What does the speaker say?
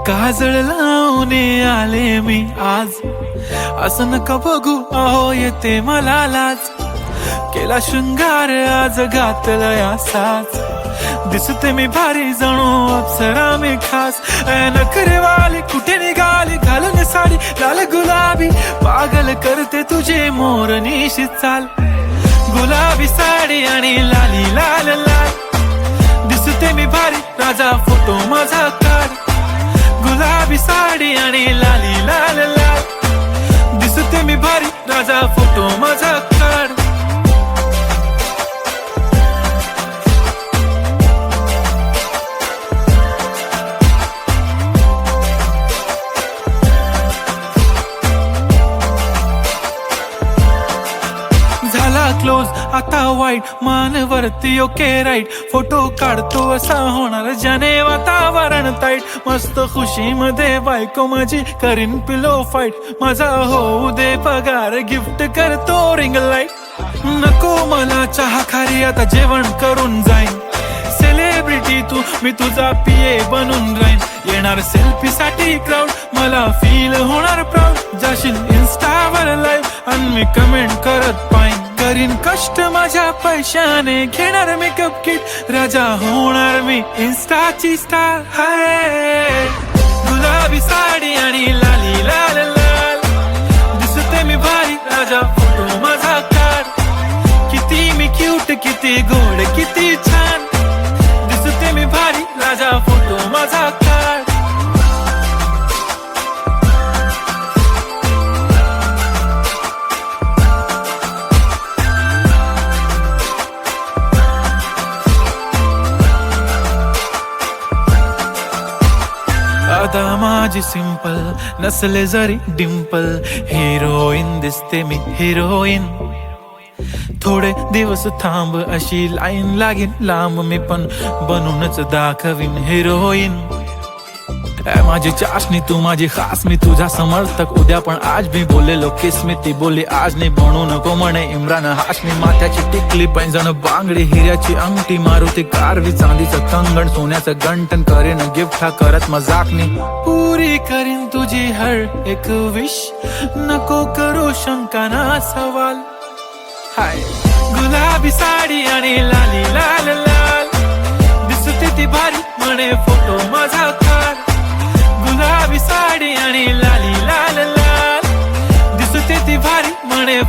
काजळ लावून आले मी आज, असं नका बघू अहो येते मला लाज. केला शृंगार आज घातला असाच, दिसते मी भारी जणू अप्सरा मी खास. नखरेवाली कुठे निघाली घालून साडी लाल गुलाबी, पागल करते तुझे मोरनीशी चाल. गुलाबी साडी आणि लाली लाल लाल, दिसते मी भारी राजा फोटो माझा काढ. गुलाबी साडी आणि लाली लाल लाल, दिसते मी भारी राजा फोटो माझा काढ. झाला क्लोज आता वाईट, मानवरती ओके राईट. फोटो काढतो असा होणार ज्याने वातावरण ताईट. मस्त खुशी मध्ये बायको माझी करीन पिलो फाईट. माझा होऊ दे पगार गिफ्ट करतो रिंग लाईट. नको मला चहा खारी आता जेवण करून जाईन. सेलिब्रिटी तू मी तुझा पिये बनून राहीन. येणार सेल्फी साठी क्राऊड मला फील होणार प्राऊड. जाशील इन्स्टावर लाईव्ह आणि मी कमेंट करत पाईन. करीन कष्ट माझ्या पैशाने घेणार मेकअप किट. राजा होणार मी इन्स्टाची स्टार. हाय गुलाबी साडी आणि लाली लाल लाल, दिसते मी भारी राजा फोटो माझा काढ. किती मी क्यूट किती गोड किती छान, दिसते मी भारी राजा फोटो माझा काढ. आता माझी सिंपल नसले जरी डिंपल, हिरोईन दिसते मी हिरोईन. थोडे दिवस थांब अशी लाईन लागेल लांब, मी पण बनूनच दाखवीन हिरोईन. माझी चाशनी तू माझी खास, मी तुझा समर्थक उद्या पण आज मी बोलेलो किस मी. ती बोली आज नाही बनू नको म्हणे इम्रान हाशमी. माथ्याची टिकली पैंजण बांगडी हिऱ्याची अंगठी, मारुती कारवी चांदीचं कंगण सोन्याचं गंटन. करेन गिफ्ट हा करत मजाकनी, पुरी करीन तुझी हर एक विश. नको करू शंका ना सवाल. हाय गुलाबी साडी आणि लाली लाल लाल, दिसते ती भारी म्हणे फोटो माझा काढ. गुलाबी साडी आणि लाली लाल लाल, दिसते ती भारी म्हणे